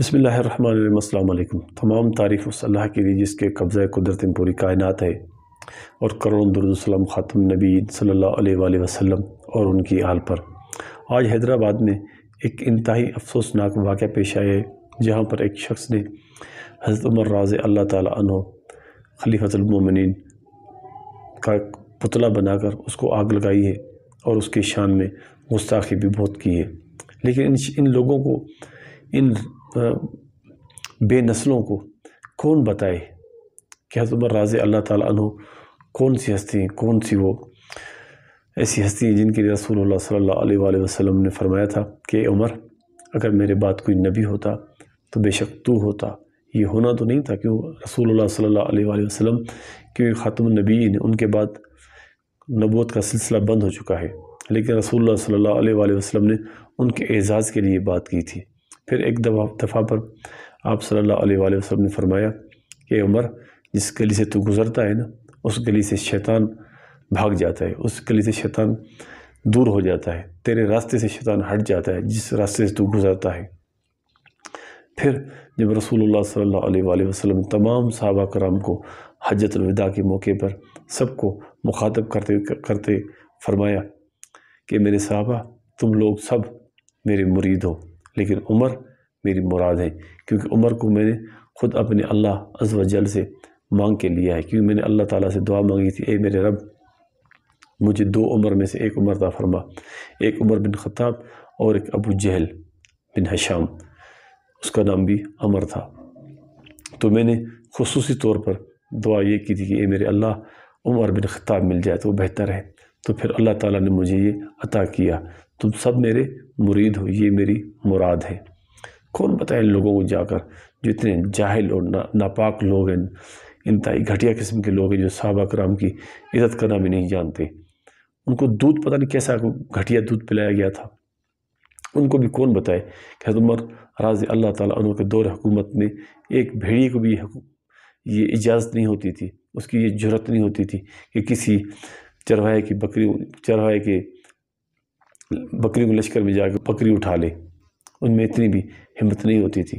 بسم اللہ الرحمن الرحیم۔ السلام علیکم۔ تمام تعریف اس اللہ کے لیے جس کے قبضہ قدرت میں پوری کائنات ہے، اور کروڑوں درود و سلام خاتم نبی صلی اللہ علیہ وآلہ وسلم اور ان کی آل پر۔ آج حیدرآباد میں ایک انتہائی افسوسناک واقعہ پیش آیا ہے، جہاں پر ایک شخص نے حضرت عمر رضی اللہ تعالیٰ عنہ خلیفۃ المومنین کا پتلا بنا کر اس کو آگ لگائی ہے، اور اس کے شان میں گستاخی بھی بہت کی ہے۔ لیکن ان لوگوں کو، ان بے نسلوں کو کون بتائے کہ حضرت عمر رضی اللہ تعالیٰ عنہ کون سی ہستی ہیں، کون سی وہ ایسی ہستی ہیں جن کے لیے رسول اللہ صلی اللہ علیہ وآلہ وسلم نے فرمایا تھا کہ عمر، اگر میرے بعد کوئی نبی ہوتا تو بے شک تو ہوتا۔ یہ ہونا تو نہیں تھا، کیوں رسول اللہ صلی اللہ علیہ وآلہ وسلم کیونکہ خاتم النبیین، ان کے بعد نبوت کا سلسلہ بند ہو چکا ہے، لیکن رسول اللہ صلی اللہ علیہ وآلہ وسلم نے ان کے اعزاز کے لیے بات کی تھی۔ پھر ایک دفعہ پر آپ صلی اللہ علیہ وآلہ وسلم نے فرمایا کہ عمر، جس گلی سے تو گزرتا ہے نا، اس گلی سے شیطان بھاگ جاتا ہے، اس گلی سے شیطان دور ہو جاتا ہے، تیرے راستے سے شیطان ہٹ جاتا ہے جس راستے سے تو گزرتا ہے۔ پھر جب رسول اللہ صلی اللہ علیہ وآلہ وسلم تمام صحابہ کرام کو حجۃ الوداع کے موقع پر سب کو مخاطب کرتے فرمایا کہ میرے صحابہ، تم لوگ سب میرے مرید ہو، لیکن عمر میری مراد ہے، کیونکہ عمر کو میں نے خود اپنے اللہ عز و جل سے مانگ کے لیا ہے، کیونکہ میں نے اللہ تعالیٰ سے دعا مانگی تھی، اے میرے رب، مجھے دو عمر میں سے ایک عمر عطا فرما، ایک عمر بن خطاب اور ایک ابو جہل بن ہشام، اس کا نام بھی عمر تھا۔ تو میں نے خصوصی طور پر دعا یہ کی تھی کہ اے میرے اللہ، عمر بن خطاب مل جائے تو وہ بہتر ہے۔ تو پھر اللہ تعالیٰ نے مجھے یہ عطا کیا، تم سب میرے مرید ہو، یہ میری مراد ہے۔ کون بتائے ان لوگوں کو جا کر، جو اتنے جاہل اور ناپاک لوگ ہیں، انتہائی گھٹیا قسم کے لوگ ہیں، جو صحابہ کرام کی عزت کرنا بھی نہیں جانتے۔ ان کو دودھ پتہ نہیں کیسا گھٹیا دودھ پلایا گیا تھا، ان کو بھی کون بتائے کہ حضرت عمر رضی اللہ تعالیٰ عنہ کے دور حکومت میں ایک بھیڑیے کو بھی یہ اجازت نہیں ہوتی تھی، اس کی یہ جرات نہیں ہوتی تھی کہ کسی چرواہے کی بکری کو لشکر میں جا کے بکری اٹھا لے، ان میں اتنی بھی ہمت نہیں ہوتی تھی۔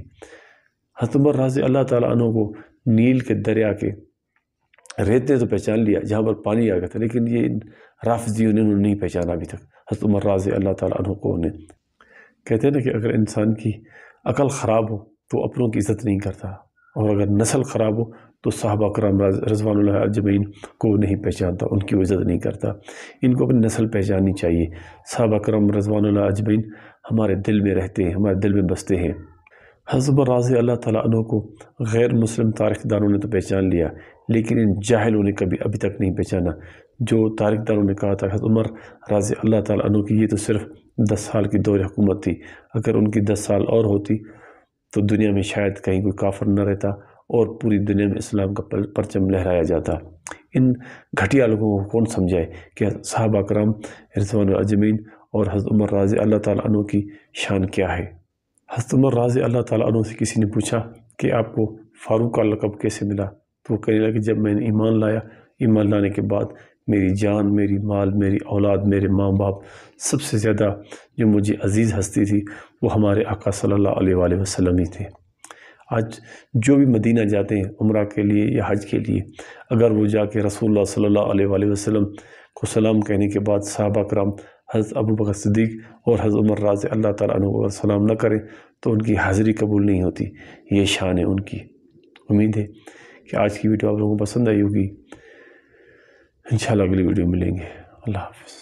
حضرت عمر رضی اللہ تعالیٰ عنہ کو نیل کے دریا کے ریت نے تو پہچان لیا جہاں پر پانی آ گیا تھا، لیکن یہ رافضیوں نے نہیں پہچانا ابھی تک حضرت عمر رضی اللہ تعالیٰ عنہ کو۔ انہیں کہتے ہیں نا کہ اگر انسان کی عقل خراب ہو تو اپنوں کی عزت نہیں کرتا، اور اگر نسل خراب ہو تو صحابہ کرام رضوان اللہ اجمعین کو نہیں پہچانتا، ان کی عزت نہیں کرتا۔ ان کو اپنی نسل پہچاننی چاہیے۔ صحابہ کرام رضوان اللہ اجمعین ہمارے دل میں رہتے ہیں، ہمارے دل میں بستے ہیں۔ حضرت عمر رضی اللہ تعالیٰ عنہ کو غیر مسلم تاریخ دانوں نے تو پہچان لیا، لیکن ان جاہلوں نے کبھی ابھی تک نہیں پہچانا۔ جو تاریخ دانوں نے کہا تھا حضرت عمر رضی اللہ تعالیٰ عنہ کی یہ تو صرف 10 سال کی دور حکومت تھی، اگر ان کی 10 سال اور ہوتی تو دنیا میں شاید کہیں کوئی کافر نہ رہتا اور پوری دنیا میں اسلام کا پرچم لہرایا جاتا۔ ان گھٹیا لوگوں کو کون سمجھائے کہ صحابہ کرام رضوان اللہ اجمعین اور حضرت عمر رضی اللہ تعالیٰ عنہ کی شان کیا ہے۔ حضرت عمر رضی اللہ تعالیٰ عنہ سے کسی نے پوچھا کہ آپ کو فاروق کا لقب کیسے ملا؟ تو وہ کہنے لگا کہ جب میں نے ایمان لایا، ایمان لانے کے بعد میری جان، میری مال، میری اولاد، میرے ماں باپ، سب سے زیادہ جو مجھے عزیز ہستی تھی وہ ہمارے آقا صلی اللہ علیہ وآلہ وسلم ہی تھے۔ آج جو بھی مدینہ جاتے ہیں عمرہ کے لیے یا حج کے لیے، اگر وہ جا کے رسول اللہ صلی اللہ علیہ وآلہ وسلم کو سلام کہنے کے بعد صحابہ کرام حضرت ابو بکر صدیق اور حضرت عمر رضی اللہ تعالیٰ عنہ کو سلام نہ کریں تو ان کی حاضری قبول نہیں ہوتی۔ یہ شان ہے ان کی۔ امید ہے کہ آج کی ویڈیو آپ لوگوں کو پسند آئی ہوگی۔ انشاءاللہ اگلی ویڈیو ملیں گے۔ اللہ حافظ۔